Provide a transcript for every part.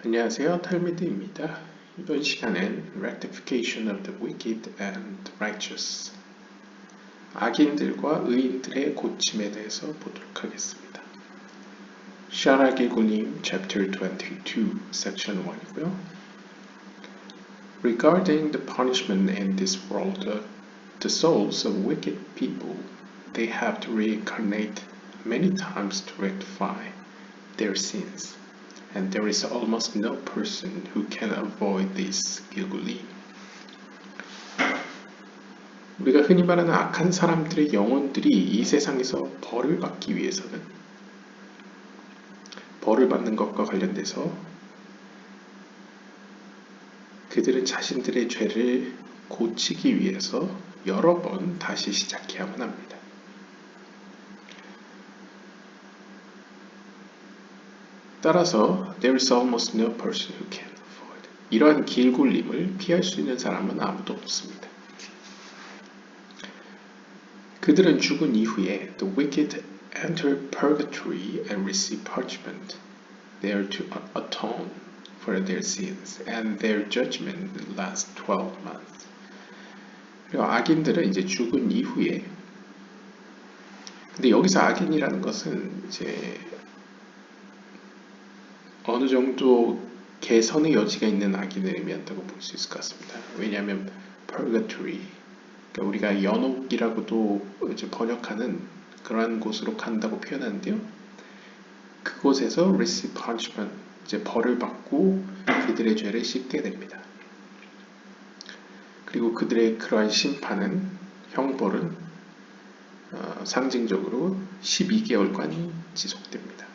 안녕하세요, 탈미드입니다. 이번 시간엔 Rectification of the Wicked and Righteous, 악인들과 의인들의 고침에 대해서 보도록 하겠습니다. 샤라기굴님 Chapter 22, Section 1이고요. Regarding the punishment in this world, the souls of wicked people, they have to reincarnate many times to rectify their sins. And there is almost no person who can avoid this 길굴림. 우리가 흔히 말하는 악한 사람들의 영혼들이 이 세상에서 벌을 받기 위해서는 벌을 받는 것과 관련돼서 그들은 자신들의 죄를 고치기 위해서 여러 번 다시 시작해야만 합니다. 따라서 there is almost no person who can avoid. 이러한 길굴림을 피할 수 있는 사람은 아무도 없습니다. 그들은 죽은 이후에 the wicked enter purgatory and receive punishment there to atone for their sins and their judgment lasts 12 months. 그리고 악인들은 이제 죽은 이후에 근데 여기서 악인이라는 것은 이제 어느 정도 개선의 여지가 있는 악인을 의미한다고 볼 수 있을 것 같습니다. 왜냐하면 purgatory, 그러니까 우리가 연옥이라고도 이제 번역하는 그러한 곳으로 간다고 표현하는데요. 그곳에서 receive punishment, 이제 벌을 받고 그들의 죄를 씻게 됩니다. 그리고 그들의 그러한 심판은, 형벌은 상징적으로 12개월간 지속됩니다.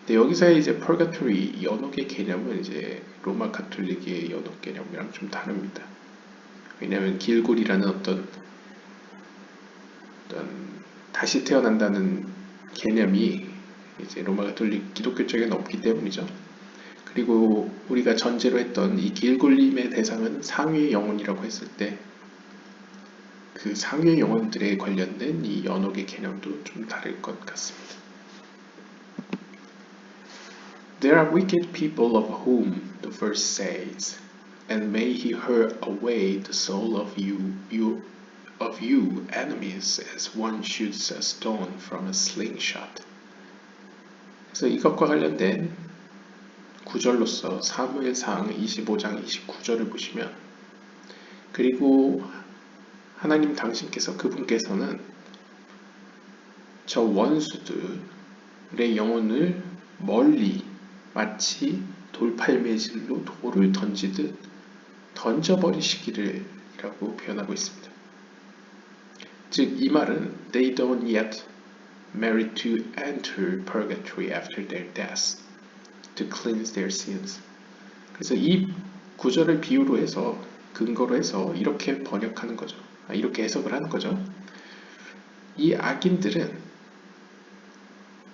여기서의 이제 purgatory, 연옥의 개념은 이제 로마 가톨릭의 연옥 개념이랑 좀 다릅니다. 왜냐하면 길굴이라는 어떤 다시 태어난다는 개념이 이제 로마 가톨릭 기독교 쪽에는 없기 때문이죠. 그리고 우리가 전제로 했던 이 길굴림의 대상은 상위의 영혼이라고 했을 때 그 상위의 영혼들에 관련된 이 연옥의 개념도 좀 다를 것 같습니다. There are wicked people of whom the verse says, and may he hurl away the soul of you enemies as one shoots a stone from a slingshot. 그래서 이것과 관련된 구절로서 사무엘상 25장 29절을 보시면, 그리고 하나님 당신께서 그분께서는 저 원수들의 영혼을 멀리 마치 돌팔매질로 돌을 던지듯 던져버리시기를 라고 표현하고 있습니다. 즉 이 말은 they don't yet merit to enter purgatory after their death to cleanse their sins. 그래서 이 구절을 비유로 해서 근거로 해서 이렇게 번역하는 거죠. 이렇게 해석을 하는 거죠. 이 악인들은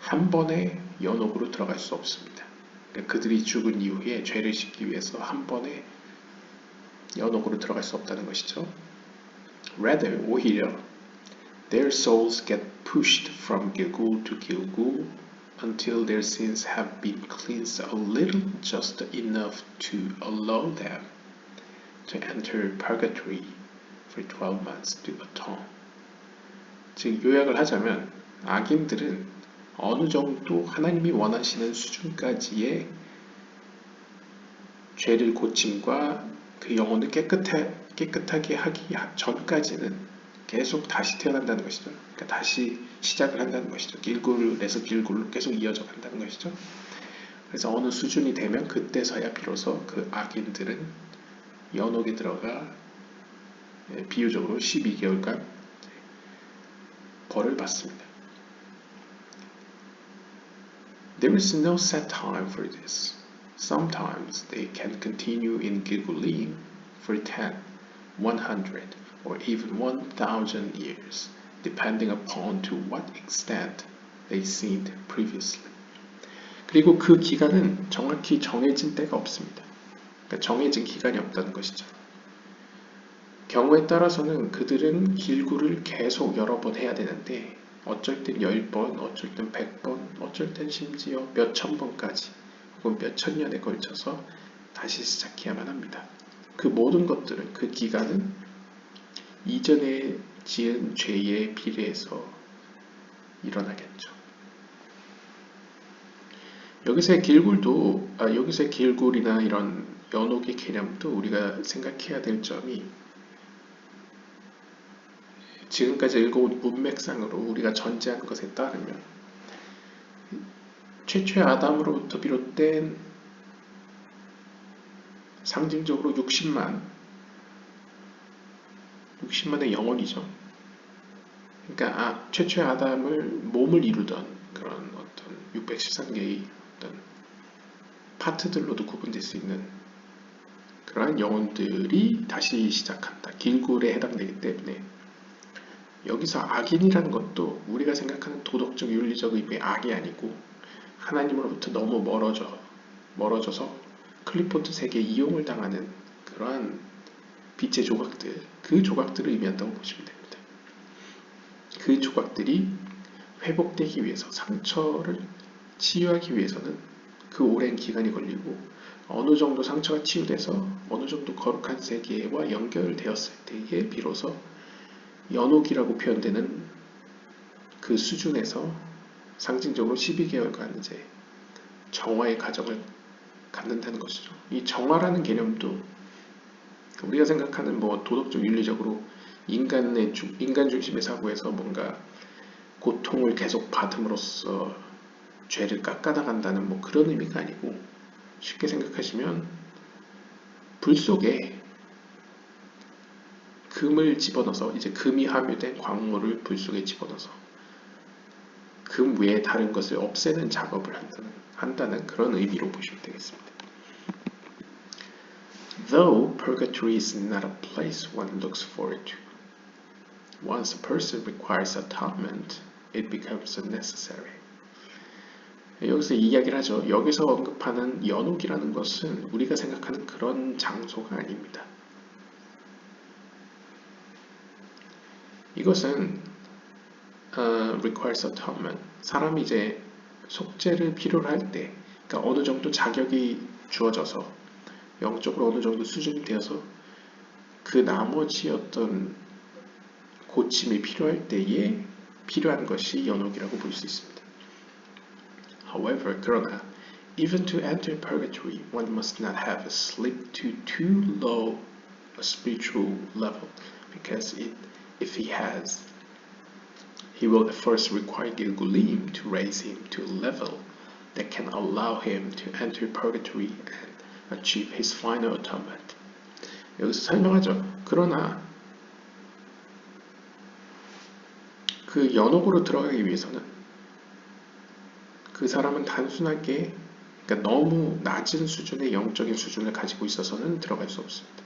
한 번에 연옥으로 들어갈 수 없습니다. 그들이 죽은 이후에 죄를 씻기 위해서 한 번에 연옥으로 들어갈 수 없다는 것이죠. Rather, 오히려 their souls get pushed from Gilgul to Gilgul until their sins have been cleansed a little, just enough to allow them to enter purgatory for 12 months to atone. 즉 요약을 하자면 악인들은 어느 정도 하나님이 원하시는 수준까지의 죄를 고침과 그 영혼을 깨끗하게 하기 전까지는 계속 다시 태어난다는 것이죠. 그러니까 다시 시작을 한다는 것이죠. 길굴에서 길굴로 계속 이어져 간다는 것이죠. 그래서 어느 수준이 되면 그때서야 비로소 그 악인들은 연옥에 들어가 비유적으로 12개월간 벌을 받습니다. There is no set time for this. Sometimes they can continue in Gilgulim for 10, 100, or even 1,000 years, depending upon to what extent they sinned previously. 그리고 그 기간은 정확히 정해진 때가 없습니다. 그러니까 정해진 기간이 없다는 것이죠. 경우에 따라서는 그들은 길굴을 계속 여러 번 해야 되는데 어쩔 땐 10번, 어쩔 땐 100번, 어쩔 땐 심지어 몇천 번까지 혹은 몇천 년에 걸쳐서 다시 시작해야만 합니다. 그 모든 것들은, 그 기간은 이전에 지은 죄에 비례해서 일어나겠죠. 여기서의 여기서의 길굴이나 이런 연옥의 개념도 우리가 생각해야 될 점이, 지금까지 읽어온 문맥상으로 우리가 전제한 것에 따르면 최초의 아담으로부터 비롯된 상징적으로 60만의 영혼이죠. 그러니까 최초의 아담을 몸을 이루던 그런 어떤 613개의 어떤 파트들로도 구분될 수 있는 그러한 영혼들이 다시 시작한다. 길굴에 해당되기 때문에 여기서 악인이라는 것도 우리가 생각하는 도덕적 윤리적 의미의 악이 아니고 하나님으로부터 너무 멀어져서 클리포트 세계에 이용을 당하는 그러한 빛의 조각들, 그 조각들을 의미한다고 보시면 됩니다. 그 조각들이 회복되기 위해서, 상처를 치유하기 위해서는 그 오랜 기간이 걸리고 어느 정도 상처가 치유돼서 어느 정도 거룩한 세계와 연결되었을 때에 비로소 연옥이라고 표현되는 그 수준에서 상징적으로 12개월간 이제 정화의 과정을 갖는다는 것이죠. 이 정화라는 개념도 우리가 생각하는 뭐 도덕적 윤리적으로 인간 중심의 사고에서 뭔가 고통을 계속 받음으로써 죄를 깎아나간다는 뭐 그런 의미가 아니고, 쉽게 생각하시면 불 속에 금을 집어넣어서, 이제 금이 함유된 광물을 불 속에 집어넣어서 금 외에 다른 것을 없애는 작업을 한다는 그런 의미로 보시면 되겠습니다. Though purgatory is not a place one looks forward to, once a person requires atonement, it becomes unnecessary. 여기서 이야기를 하죠. 여기서 언급하는 연옥이라는 것은 우리가 생각하는 그런 장소가 아닙니다. 이것은 requires atonement, 사람이 이제 속죄를 필요로 할 때, 그러니까 어느 정도 자격이 주어져서 영적으로 어느 정도 수준이 되어서 그 나머지 어떤 고침이 필요할 때에 필요한 것이 연옥이라고 볼 수 있습니다. However, 그러나 even to enter purgatory, one must not have slipped to too low a spiritual level, because if he has, he will first require Gilgulim to raise him to a level that can allow him to enter purgatory and achieve his final atonement. 여기서 설명하죠. 그러나 그 연옥으로 들어가기 위해서는 그 사람은 단순하게, 그러니까 너무 낮은 수준의 영적인 수준을 가지고 있어서는 들어갈 수 없습니다.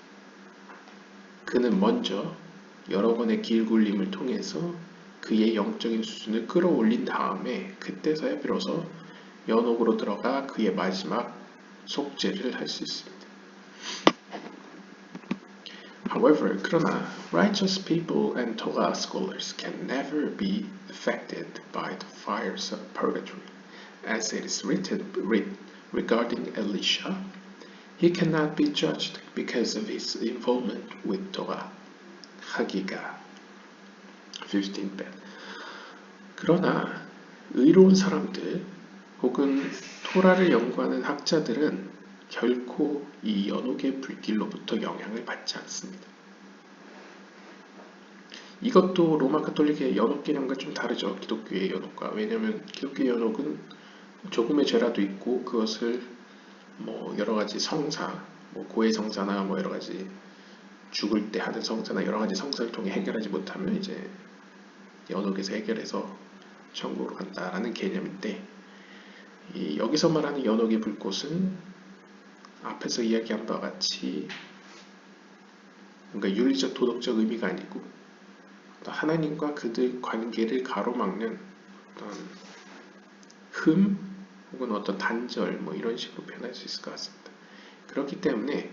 그는 먼저 여러 번의 길굴림을 통해서 그의 영적인 수준을 끌어올린 다음에 그때서야 비로소 연옥으로 들어가 그의 마지막 속죄를 할 수 있습니다. However, 그러나 righteous people and Torah scholars can never be affected by the fires of purgatory. As it is written regarding Elisha, he cannot be judged because of his involvement with Torah. 하기가 15:8. 그러나 의로운 사람들 혹은 토라를 연구하는 학자들은 결코 이 연옥의 불길로부터 영향을 받지 않습니다. 이것도 로마 가톨릭의 연옥 개념과 좀 다르죠. 기독교의 연옥과. 왜냐하면 기독교의 연옥은 조금의 죄라도 있고 그것을 뭐 여러 가지 성사, 뭐 고해 성사나 뭐 여러 가지 죽을 때 하는 성사나 여러 가지 성사를 통해 해결하지 못하면 이제 연옥에서 해결해서 천국으로 간다라는 개념인데, 여기서 말하는 연옥의 불꽃은 앞에서 이야기한 바와 같이 뭔가 윤리적 도덕적 의미가 아니고 하나님과 그들 관계를 가로막는 어떤 흠 혹은 어떤 단절 뭐 이런 식으로 표현할 수 있을 것 같습니다. 그렇기 때문에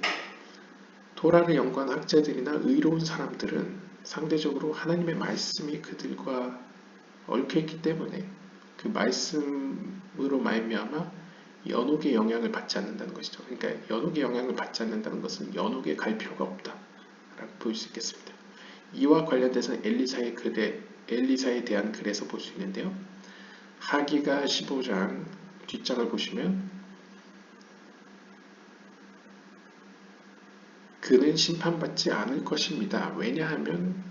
토라를 연구한 학자들이나 의로운 사람들은 상대적으로 하나님의 말씀이 그들과 얽혀있기 때문에 그 말씀으로 말미암아 연옥의 영향을 받지 않는다는 것이죠. 그러니까 연옥의 영향을 받지 않는다는 것은 연옥에 갈 필요가 없다 라고 볼 수 있겠습니다. 이와 관련돼서는 엘리사에 대한 글에서 볼 수 있는데요. 하기가 15장 뒷장을 보시면 그는 심판받지 않을 것입니다. 왜냐하면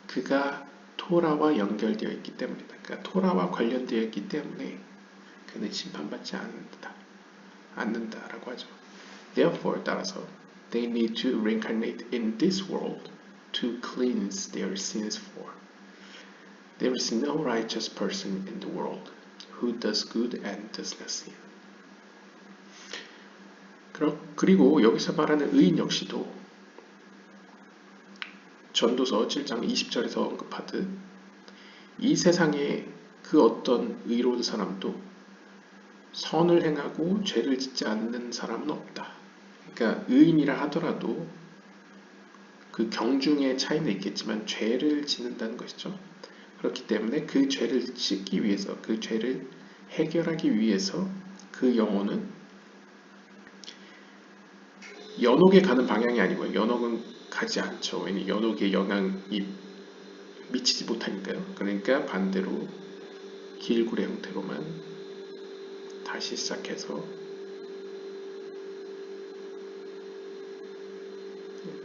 그가 토라와 연결되어 있기 때문이다. 그러니까 토라와 관련되어 있기 때문에 그는 심판받지 않는다라고 하죠. Therefore, 따라서 they need to reincarnate in this world to cleanse their sins for. There is no righteous person in the world who does good and does not sin. 그리고 여기서 말하는 의인 역시도 전도서 7장 20절에서 언급하듯 이 세상에 그 어떤 의로운 사람도 선을 행하고 죄를 짓지 않는 사람은 없다. 그러니까 의인이라 하더라도 그 경중의 차이는 있겠지만 죄를 짓는다는 것이죠. 그렇기 때문에 그 죄를 씻기 위해서, 그 죄를 해결하기 위해서 그 영혼은 연옥에 가는 방향이 아니고 연옥은 가지 않죠. 왜냐하면 연옥에 영향이 미치지 못하니까요. 그러니까 반대로 길굴의 형태로만 다시 시작해서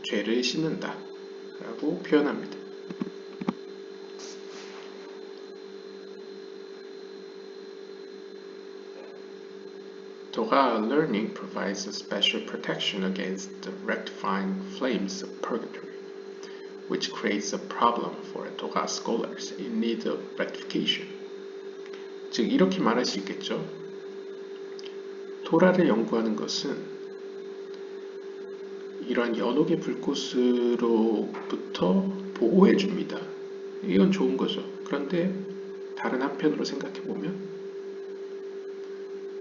죄를 씻는다 라고 표현합니다. Toga learning provides a special protection against the rectifying flames of purgatory, which creates a problem for Toga scholars in need of rectification. 즉 이렇게 말할 수 있겠죠. 토라를 연구하는 것은 이러한 연옥의 불꽃으로부터 보호해 줍니다. 이건 좋은 거죠. 그런데 다른 한편으로 생각해 보면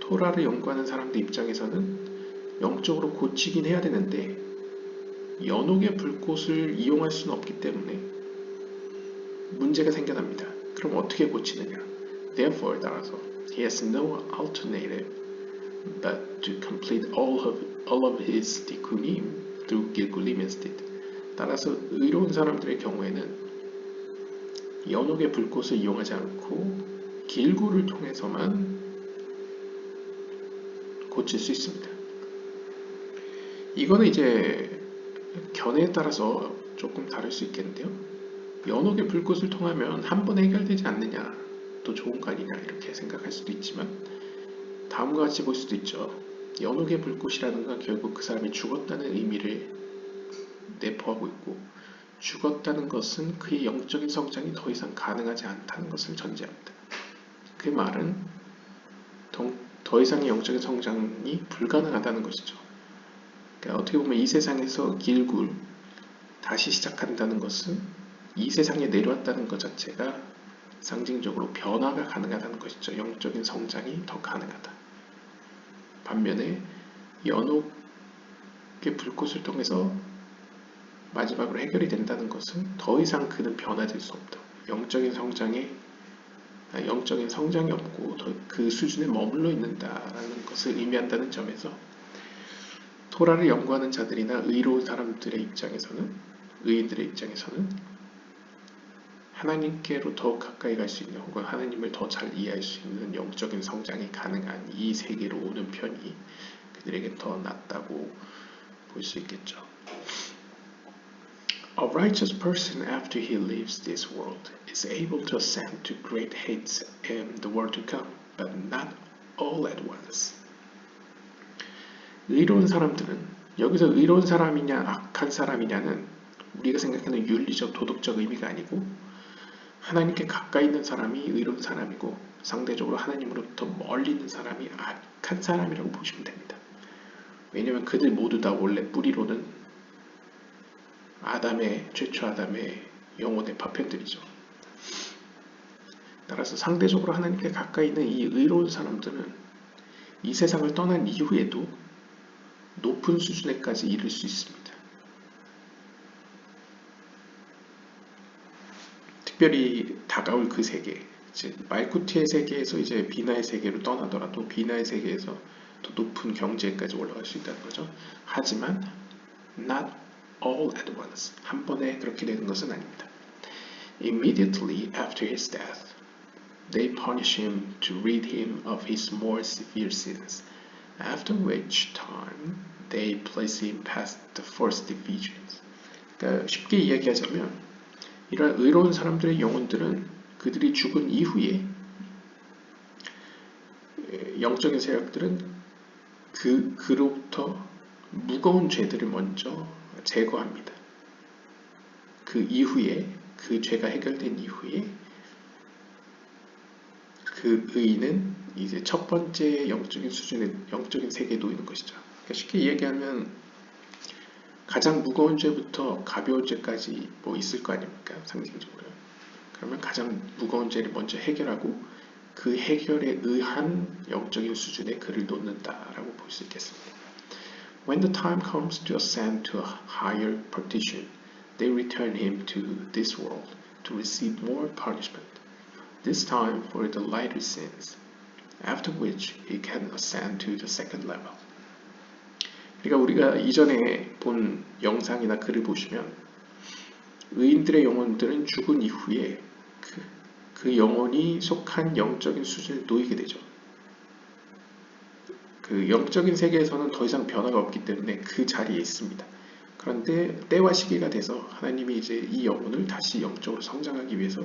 토라를 연구하는 사람들 입장에서는 영적으로 고치긴 해야 되는데 연옥의 불꽃을 이용할 수는 없기 때문에 문제가 생겨납니다. 그럼 어떻게 고치느냐? Therefore, 따라서 he has no alternative but to complete all of his tikkunim through Gilgulim instead. 따라서 의로운 사람들의 경우에는 연옥의 불꽃을 이용하지 않고 길구를 통해서만 고칠 수 있습니다. 이거는 이제 견해에 따라서 조금 다를 수 있겠는데요. 연옥의 불꽃을 통하면 한 번에 해결되지 않느냐, 또 좋은 거 아니냐 이렇게 생각할 수도 있지만 다음과 같이 볼 수도 있죠. 연옥의 불꽃이라는 건 결국 그 사람이 죽었다는 의미를 내포하고 있고 죽었다는 것은 그의 영적인 성장이 더 이상 가능하지 않다는 것을 전제합니다. 그 말은 더 이상의 영적인 성장이 불가능하다는 것이죠. 그러니까 어떻게 보면 이 세상에서 길굴 다시 시작한다는 것은 이 세상에 내려왔다는 것 자체가 상징적으로 변화가 가능하다는 것이죠. 영적인 성장이 더 가능하다. 반면에 연옥의 불꽃을 통해서 마지막으로 해결이 된다는 것은 더 이상 그는 변화될 수 없다. 영적인 성장이 없고 그 수준에 머물러 있는다라는 것을 의미한다는 점에서 토라를 연구하는 자들이나 의로운 사람들의 입장에서는, 의인들의 입장에서는 하나님께로 더 가까이 갈 수 있는 혹은 하나님을 더 잘 이해할 수 있는 영적인 성장이 가능한 이 세계로 오는 편이 그들에겐 더 낫다고 볼 수 있겠죠. A righteous person after he leaves this world is able to ascend to great heights in the world to come, but not all at once. 의로운 사람들은 여기서 의로운 사람이냐 악한 사람이냐는 우리가 생각하는 윤리적 도덕적 의미가 아니고 하나님께 가까이 있는 사람이 의로운 사람이고 상대적으로 하나님으로부터 멀리 있는 사람이 악한 사람이라고 보시면 됩니다. 왜냐하면 그들 모두 다 원래 뿌리로는 최초 아담의 영혼의 파편들이죠. 따라서 상대적으로 하나님께 가까이 있는 이 의로운 사람들은 이 세상을 떠난 이후에도 높은 수준에까지 이를 수 있습니다. 특별히 다가올 그 세계, 이제 말쿠티의 세계에서 이제 비나의 세계로 떠나더라도 비나의 세계에서 더 높은 경지에까지 올라갈 수 있다는 거죠. 하지만 not all at once. 한 번에 그렇게 되는 것은 아닙니다. Immediately after his death, they punish him to rid him of his more severe sins, after which time they place him past the first divisions. 그러니까 쉽게 이야기하자면 이런 의로운 사람들의 영혼들은 그들이 죽은 이후에 영적인 세력들은 그로부터 무거운 죄들을 먼저 제거합니다. 그 이후에 그 죄가 해결된 이후에 그 의인은 이제 첫 번째 영적인 수준의 영적인 세계에 놓이는 것이죠. 그러니까 쉽게 이야기하면 가장 무거운 죄부터 가벼운 죄까지 뭐 있을 거 아닙니까? 상징적으로. 그러면 가장 무거운 죄를 먼저 해결하고 그 해결에 의한 영적인 수준에 그를 놓는다라고 볼 수 있겠습니다. When the time comes to ascend to a higher partition, they return him to this world to receive more punishment, this time for the lighter sins, after which he can ascend to the second level. 그러니까 우리가 이전에 본 영상이나 글을 보시면 의인들의 영혼들은 죽은 이후에 그 영혼이 속한 영적인 수준에 놓이게 되죠. 그 영적인 세계에서는 더 이상 변화가 없기 때문에 그 자리에 있습니다. 그런데 때와 시기가 돼서 하나님이 이제 이 영혼을 다시 영적으로 성장하기 위해서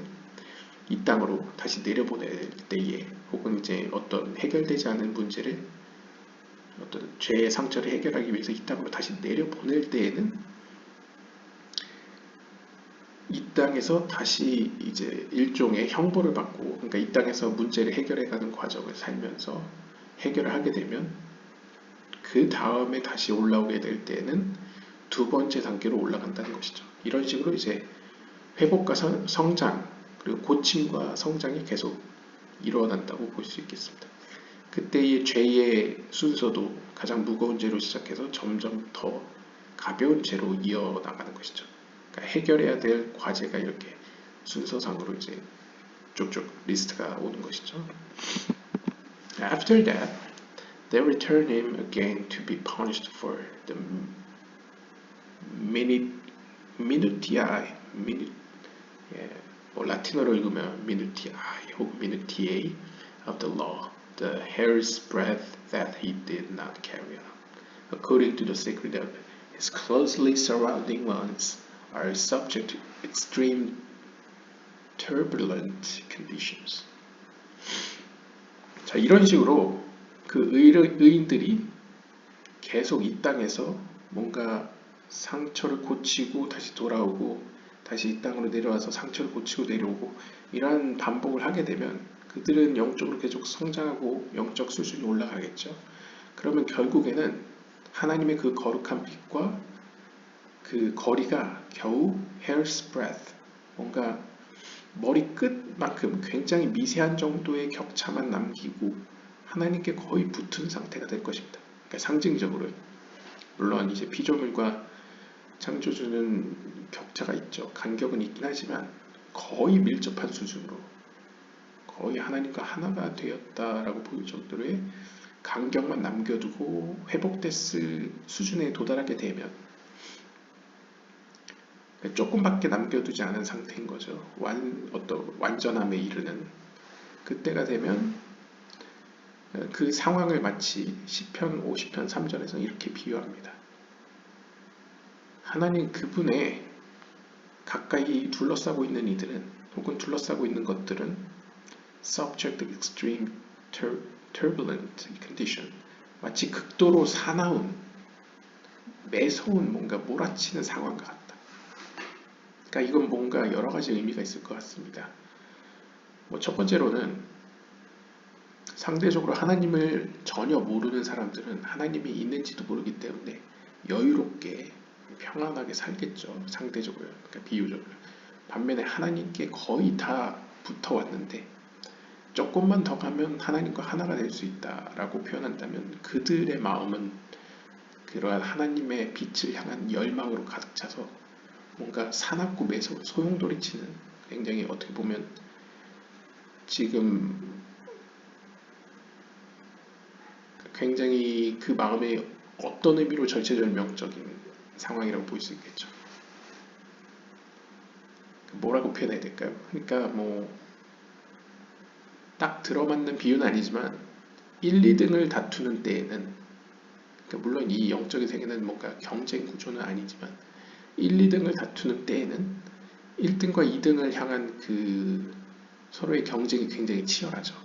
이 땅으로 다시 내려보낼 때에 혹은 이제 어떤 해결되지 않은 문제를 어떤 죄의 상처를 해결하기 위해서 이 땅으로 다시 내려보낼 때에는 이 땅에서 다시 이제 일종의 형벌을 받고, 그러니까 이 땅에서 문제를 해결해가는 과정을 살면서 해결을 하게 되면 그 다음에 다시 올라오게 될 때는 두 번째 단계로 올라간다는 것이죠. 이런 식으로 이제 회복과 성장 그리고 고침과 성장이 계속 일어난다고 볼 수 있겠습니다. 그때의 죄의 순서도 가장 무거운 죄로 시작해서 점점 더 가벼운 죄로 이어나가는 것이죠. 그러니까 해결해야 될 과제가 이렇게 순서상으로 이제 쭉쭉 리스트가 오는 것이죠. After that, they return him again to be punished for the minutiae, 뭐 라틴어로 읽으면 minutiae 혹은 minutiae of the law, the hair's breadth that he did not carry out, according to the sacred of his closely surrounding ones, are subject to extreme turbulent conditions. 자, 이런 식으로 그 의인들이 계속 이 땅에서 뭔가 상처를 고치고 다시 돌아오고 다시 이 땅으로 내려와서 상처를 고치고 내려오고 이러한 반복을 하게 되면 그들은 영적으로 계속 성장하고 영적 수준이 올라가겠죠. 그러면 결국에는 하나님의 그 거룩한 빛과 그 거리가 겨우 hair's breadth, 뭔가 머리끝만큼 굉장히 미세한 정도의 격차만 남기고 하나님께 거의 붙은 상태가 될 것입니다. 그러니까 상징적으로 물론 이제 피조물과 창조주는 격차가 있죠. 간격은 있긴 하지만 거의 밀접한 수준으로 거의 하나님과 하나가 되었다라고 보일 정도로의 간격만 남겨두고 회복됐을 수준에 도달하게 되면 조금밖에 남겨두지 않은 상태인 거죠. 어떤 완전함에 이르는 그때가 되면 그 상황을 마치 시편 50편 3절에서 이렇게 비유합니다. 하나님 그분의 가까이 둘러싸고 있는 이들은 혹은 둘러싸고 있는 것들은 subject to extreme turbulent condition, 마치 극도로 사나운 매서운 뭔가 몰아치는 상황과 같다. 그러니까 이건 뭔가 여러 가지 의미가 있을 것 같습니다. 뭐 첫 번째로는 상대적으로 하나님을 전혀 모르는 사람들은 하나님이 있는지도 모르기 때문에 여유롭게 평안하게 살겠죠. 상대적으로, 그러니까 비유적으로. 반면에 하나님께 거의 다 붙어왔는데 조금만 더 가면 하나님과 하나가 될 수 있다라고 표현한다면 그들의 마음은 그러한 하나님의 빛을 향한 열망으로 가득 차서 뭔가 사납고 매서운 소용돌이치는 굉장히 어떻게 보면 지금 굉장히 그 마음에 어떤 의미로 절체절명적인 상황이라고 볼 수 있겠죠. 뭐라고 표현해야 될까요? 그러니까 뭐 딱 들어맞는 비유는 아니지만 1, 2등을 다투는 때에는 그러니까 물론 이 영적인 세계는 뭔가 경쟁 구조는 아니지만 1, 2등을 다투는 때에는 1등과 2등을 향한 그 서로의 경쟁이 굉장히 치열하죠.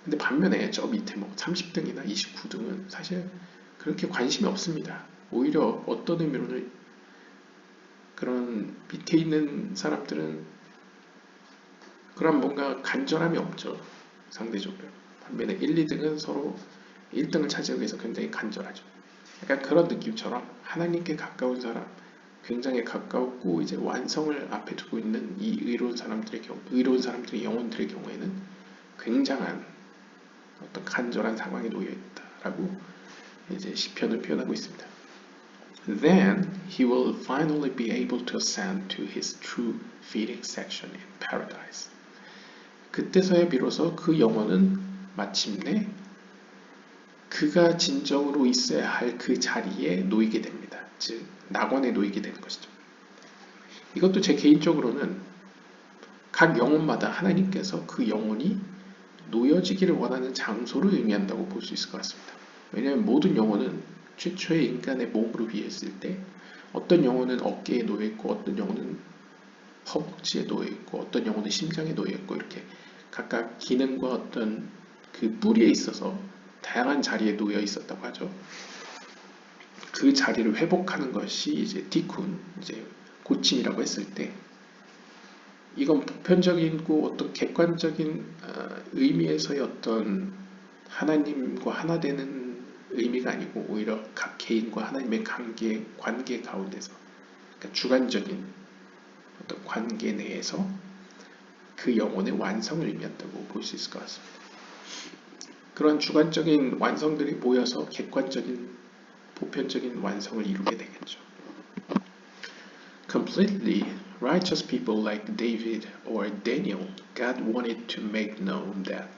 근데 반면에 저 밑에 뭐 30등이나 29등은 사실 그렇게 관심이 없습니다. 오히려 어떤 의미로는 그런 밑에 있는 사람들은 그런 뭔가 간절함이 없죠. 상대적으로. 반면에 1, 2등은 서로 1등을 차지하기 위해서 굉장히 간절하죠. 약간 그런 느낌처럼 하나님께 가까운 사람, 굉장히 가까웠고 이제 완성을 앞에 두고 있는 이 의로운 사람들의 영혼들의 경우에는 굉장한 어떤 간절한 상황에 놓여 있다라고 이제 시편을 표현하고 있습니다. Then he will finally be able to ascend to his true feeding section in paradise. 그때서야 비로소 그 영혼은 마침내 그가 진정으로 있어야 할 그 자리에 놓이게 됩니다. 즉 낙원에 놓이게 되는 것이죠. 이것도 제 개인적으로는 각 영혼마다 하나님께서 그 영혼이 놓여지기를 원하는 장소를 의미한다고 볼 수 있을 것 같습니다. 왜냐하면 모든 영혼은 최초의 인간의 몸으로 비했을 때 어떤 영혼은 어깨에 놓여있고 어떤 영혼은 허벅지에 놓여있고 어떤 영혼은 심장에 놓여있고 이렇게 각각 기능과 어떤 그 뿌리에 있어서 다양한 자리에 놓여 있었다고 하죠. 그 자리를 회복하는 것이 이제 티쿤, 이제 고침이라고 했을 때 이건 보편적이고 어떤 객관적인 의미에서의 어떤 하나님과 하나 되는 의미가 아니고 오히려 각 개인과 하나님의 관계 가운데서 그러니까 주관적인 어떤 관계 내에서 그 영혼의 완성을 의미한다고 볼 수 있을 것 같습니다. 그런 주관적인 완성들이 모여서 객관적인 보편적인 완성을 이루게 되겠죠. Completely righteous people like David or Daniel, God wanted to make known that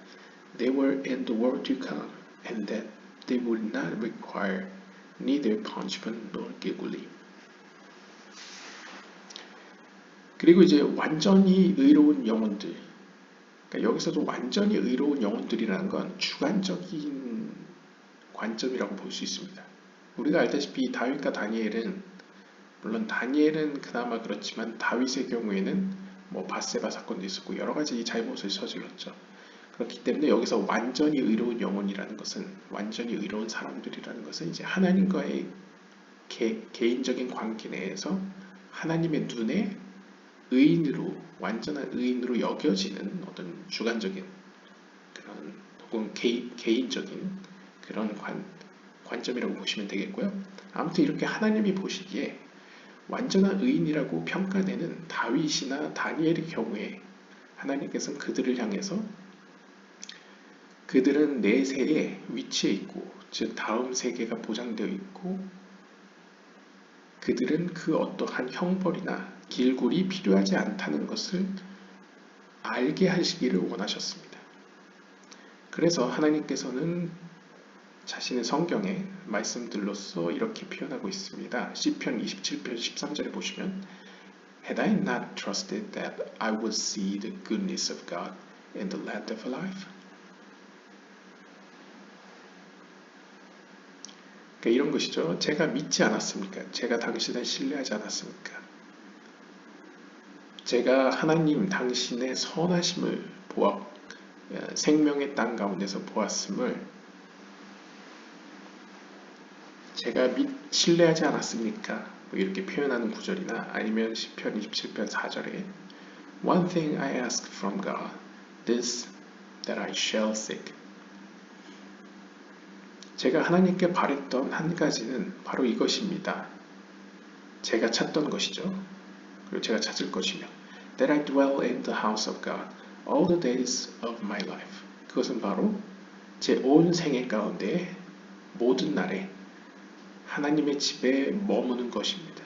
they were in the world to come and that they would not require neither punishment nor 개굴림. 그리고 이제 완전히 의로운 영혼들, 그러니까 여기서도 완전히 의로운 영혼들이라는 건 주관적인 관점이라고 볼 수 있습니다. 우리가 알다시피 다윗과 다니엘은 물론 다니엘은 그나마 그렇지만 다윗의 경우에는 뭐 바세바 사건도 있었고 여러 가지 잘못을 저질렀죠. 그렇기 때문에 여기서 완전히 의로운 영혼이라는 것은 완전히 의로운 사람들이라는 것은 이제 하나님과의 개인적인 관계 내에서 하나님의 눈에 의인으로 완전한 의인으로 여겨지는 어떤 주관적인 그런 혹은 개인적인 그런 관점이라고 보시면 되겠고요. 아무튼 이렇게 하나님이 보시기에 완전한 의인이라고 평가되는 다윗이나 다니엘의 경우에 하나님께서는 그들을 향해서 그들은 내 세에 위치해 있고 즉 다음 세계가 보장되어 있고 그들은 그 어떠한 형벌이나 길골이 필요하지 않다는 것을 알게 하시기를 원하셨습니다. 그래서 하나님께서는 자신의 성경의 말씀들로서 이렇게 표현하고 있습니다. 시편 27편 13절에 보시면 Had I not trusted that I would see the goodness of God in the land of life? 그러니까 이런 것이죠. 제가 믿지 않았습니까? 제가 당신을 신뢰하지 않았습니까? 제가 하나님 당신의 선하심을 생명의 땅 가운데서 보았음을 제가 신뢰하지 않았습니까? 뭐 이렇게 표현하는 구절이나 아니면 시편 27편 4절에 One thing I ask from God, this that I shall seek. 제가 하나님께 바랬던 한 가지는 바로 이것입니다. 제가 찾던 것이죠. 그리고 제가 찾을 것이며 That I dwell in the house of God all the days of my life. 그것은 바로 제 온 생애 가운데 모든 날에 하나님의 집에 머무는 것입니다.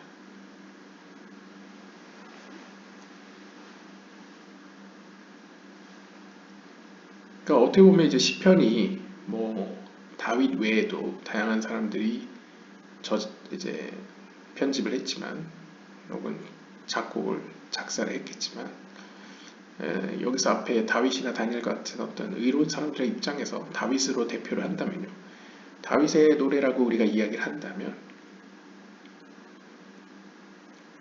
그러니까 어떻게 보면 이제 시편이 뭐 다윗 외에도 다양한 사람들이 이제 편집을 했지만 혹은 작곡을 작사를 했겠지만 여기서 앞에 다윗이나 다니엘 같은 어떤 의로운 사람들의 입장에서 다윗으로 대표를 한다면요. 다윗의 노래라고 우리가 이야기를 한다면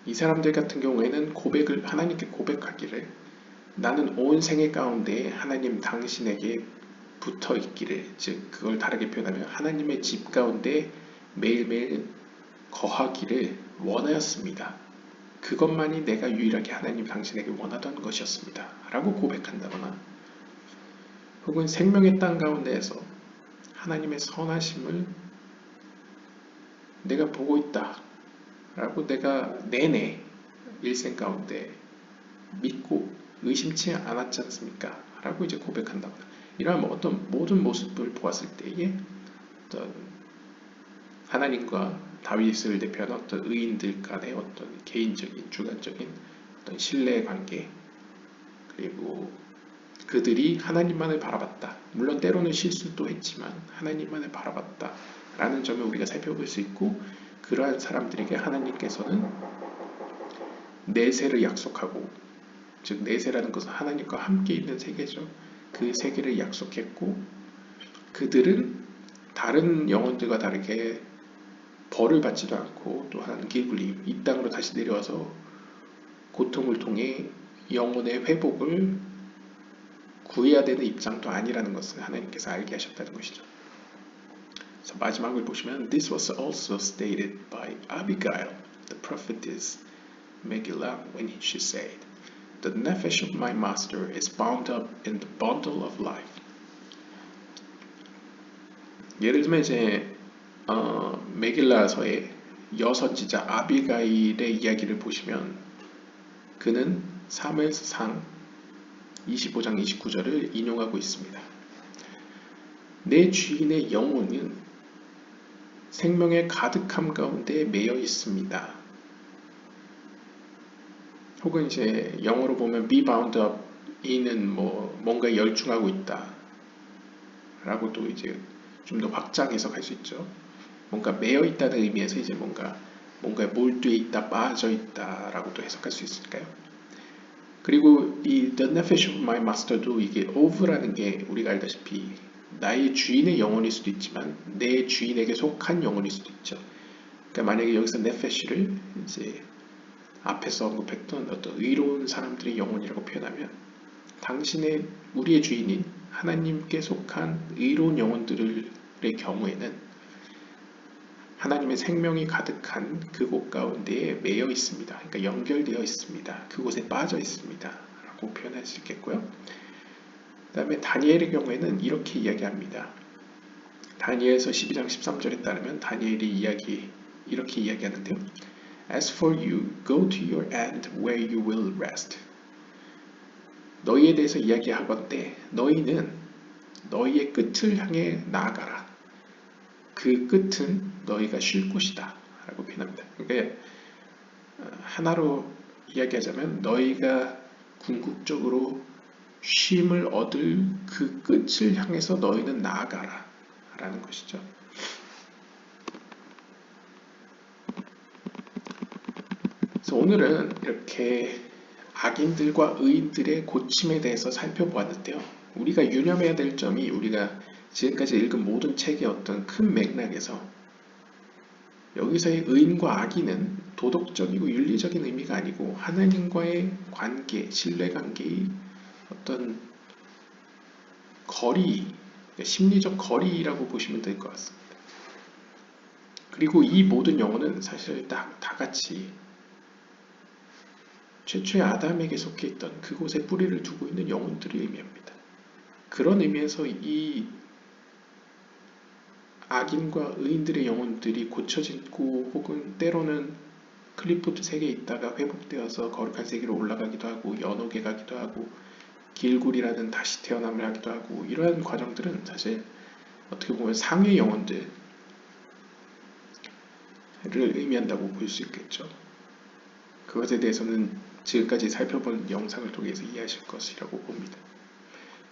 이 사람들 같은 경우에는 하나님께 고백하기를 나는 온 생애 가운데 하나님 당신에게 붙어 있기를, 즉 그걸 다르게 표현하면 하나님의 집 가운데 매일매일 거하기를 원하였습니다. 그것만이 내가 유일하게 하나님 당신에게 원하던 것이었습니다. 라고 고백한다거나 혹은 생명의 땅 가운데에서 하나님의 선하심을 내가 보고 있다 라고 내가 내내 일생 가운데 믿고 의심치 않았지 않습니까? 라고 이제 고백한답니다. 이러한 어떤 모든 모습을 보았을 때에 어떤 하나님과 다윗을 대표하는 어떤 의인들 간의 어떤 개인적인 주관적인 어떤 신뢰의 관계, 그리고 그들이 하나님만을 바라봤다. 물론 때로는 실수도 했지만 하나님만을 바라봤다 라는 점을 우리가 살펴볼 수 있고, 그러한 사람들에게 하나님께서는 내세를 약속하고, 즉 내세라는 것은 하나님과 함께 있는 세계죠. 그 세계를 약속했고, 그들은 다른 영혼들과 다르게 벌을 받지도 않고 또한 길굴림, 이 땅으로 다시 내려와서 고통을 통해 영혼의 회복을 구해야 되는 입장도 아니라는 것을 하나님께서 알게 하셨다는 것이죠. 그래서 마지막을 보시면 This was also stated by Abigail, the prophetess Megillah, when she said, The nephesh of my master is bound up in the bundle of life. 예를 들면 이제 메길라서의 여선지자 아비가일의 이야기를 보시면 그는 사무엘상 25장 29절을 인용하고 있습니다. 내 주인의 영혼은 생명의 가득함 가운데 매여 있습니다. 혹은 이제 영어로 보면 be bound up in은 뭔가 열중하고 있다 라고 또 이제 좀 더 확장 해석할 수 있죠. 뭔가 매여 있다는 의미에서 이제 뭔가 몰두해 있다, 빠져 있다 라고도 해석할 수 있을까요? 그리고 이 The Nephesh of My Master도 이게 of라는 게 우리가 알다시피 나의 주인의 영혼일 수도 있지만 내 주인에게 속한 영혼일 수도 있죠. 그러니까 만약에 여기서 Nephesh를 이제 앞에서 언급했던 어떤 의로운 사람들의 영혼이라고 표현하면 우리의 주인인 하나님께 속한 의로운 영혼들의 경우에는 하나님의 생명이 가득한 그곳 가운데에 매여 있습니다. 그러니까 연결되어 있습니다. 그곳에 빠져 있습니다. 라고 표현할 수 있겠고요. 그 다음에 다니엘의 경우에는 이렇게 이야기합니다. 다니엘서 12장 13절에 따르면 다니엘이 이렇게 이야기하는데요. As for you, go to your end where you will rest. 너희에 대해서 이야기하건대 너희는 너희의 끝을 향해 나아가라. 그 끝은 너희가 쉴 곳이다 라고 표현합니다. 그러니까 하나로 이야기하자면 너희가 궁극적으로 쉼을 얻을 그 끝을 향해서 너희는 나아가라 라는 것이죠. 그래서 오늘은 이렇게 악인들과 의인들의 고침에 대해서 살펴보았는데요. 우리가 유념해야 될 점이 우리가 지금까지 읽은 모든 책의 어떤 큰 맥락에서 여기서의 의인과 악인은 도덕적이고 윤리적인 의미가 아니고 하나님과의 관계, 신뢰관계의 어떤 거리, 심리적 거리라고 보시면 될 것 같습니다. 그리고 이 모든 영혼은 사실 다 같이 최초의 아담에게 속해 있던 그곳에 뿌리를 두고 있는 영혼들을 의미합니다. 그런 의미에서 이 악인과 의인들의 영혼들이 고쳐지고 혹은 때로는 클리포트 세계에 있다가 회복되어서 거룩한 세계로 올라가기도 하고 연옥에 가기도 하고 길굴이라는 다시 태어남을 하기도 하고, 이러한 과정들은 사실 어떻게 보면 상위 영혼들을 의미한다고 볼 수 있겠죠. 그것에 대해서는 지금까지 살펴본 영상을 통해서 이해하실 것이라고 봅니다.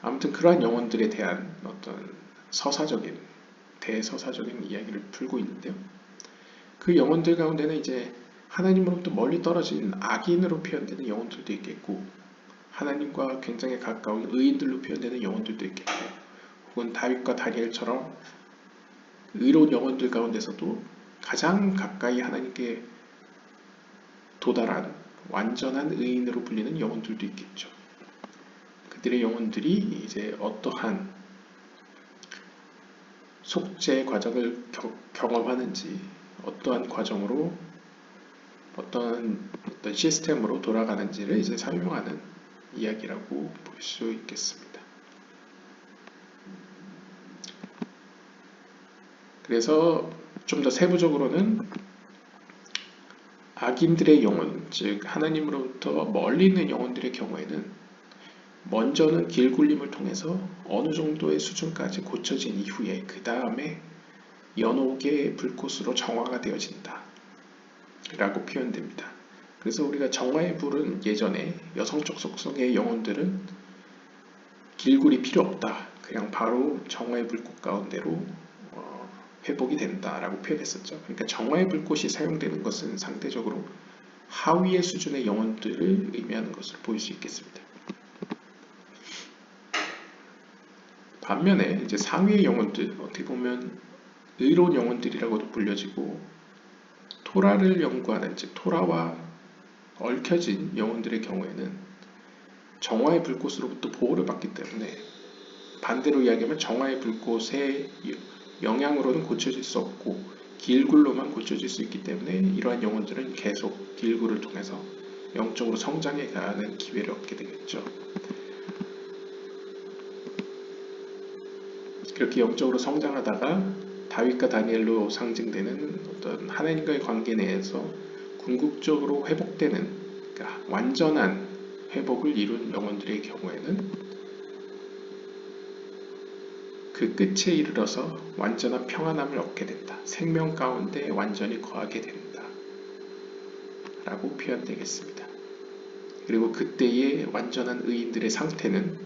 아무튼 그러한 영혼들에 대한 어떤 대서사적인 이야기를 풀고 있는데요. 그 영혼들 가운데는 이제 하나님으로부터 멀리 떨어진 악인으로 표현되는 영혼들도 있겠고, 하나님과 굉장히 가까운 의인들로 표현되는 영혼들도 있겠고, 혹은 다윗과 다니엘처럼 의로운 영혼들 가운데서도 가장 가까이 하나님께 도달한 완전한 의인으로 불리는 영혼들도 있겠죠. 그들의 영혼들이 이제 어떠한 속죄 과정을 경험하는지, 어떠한 과정으로 어떤 시스템으로 돌아가는지를 이제 설명하는 이야기라고 볼 수 있겠습니다. 그래서 좀 더 세부적으로는 악인들의 영혼, 즉 하나님으로부터 멀리 있는 영혼들의 경우에는 먼저는 길굴림을 통해서 어느 정도의 수준까지 고쳐진 이후에 그 다음에 연옥의 불꽃으로 정화가 되어진다 라고 표현됩니다. 그래서 우리가 정화의 불은 예전에 여성적 속성의 영혼들은 길굴이 필요 없다, 그냥 바로 정화의 불꽃 가운데로 회복이 된다 라고 표현했었죠. 그러니까 정화의 불꽃이 사용되는 것은 상대적으로 하위의 수준의 영혼들을 의미하는 것으로 보일 수 있겠습니다. 반면에 이제 상위의 영혼들, 어떻게 보면 의로운 영혼들이라고도 불려지고 토라를 연구하는, 즉 토라와 얽혀진 영혼들의 경우에는 정화의 불꽃으로부터 보호를 받기 때문에 반대로 이야기하면 정화의 불꽃의 영향으로는 고쳐질 수 없고 길굴로만 고쳐질 수 있기 때문에 이러한 영혼들은 계속 길굴을 통해서 영적으로 성장해 가는 기회를 얻게 되겠죠. 그렇게 영적으로 성장하다가 다윗과 다니엘로 상징되는 어떤 하나님과의 관계 내에서 궁극적으로 회복되는, 그러니까 완전한 회복을 이룬 영혼들의 경우에는 그 끝에 이르러서 완전한 평안함을 얻게 된다. 생명 가운데 완전히 거하게 된다 라고 표현되겠습니다. 그리고 그때의 완전한 의인들의 상태는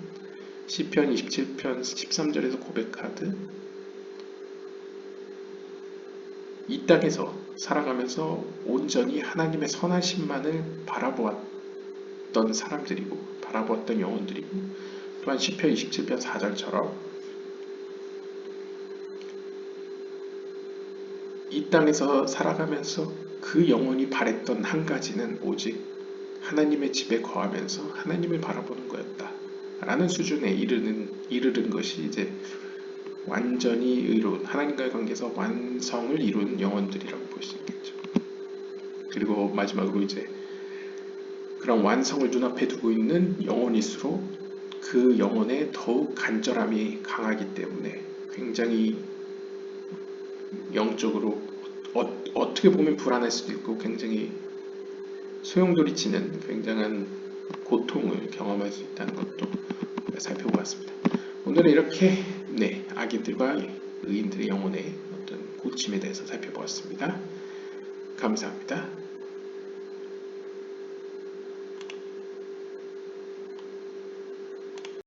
시편 27편 13절에서 고백하듯 이 땅에서 살아가면서 온전히 하나님의 선하심만을 바라보았던 사람들이고 바라보았던 영혼들이고, 또한 시편 27편 4절처럼 이 땅에서 살아가면서 그 영혼이 바랬던 한 가지는 오직 하나님의 집에 거하면서 하나님을 바라보는 거였다 라는 수준에 이르는 것이 이제 완전히 의로운, 하나님과의 관계에서 완성을 이룬 영혼들이라고 볼 수 있겠죠. 그리고 마지막으로 이제 그런 완성을 눈앞에 두고 있는 영혼일수록 그 영혼에 더욱 간절함이 강하기 때문에 굉장히 영적으로 어떻게 보면 불안할 수도 있고 굉장히 소용돌이치는 굉장한 고통을 경험할 수 있다는 것도 살펴보았습니다. 오늘은 이렇게 악인들과 의인들의 영혼의 어떤 고침에 대해서 살펴보았습니다. 감사합니다.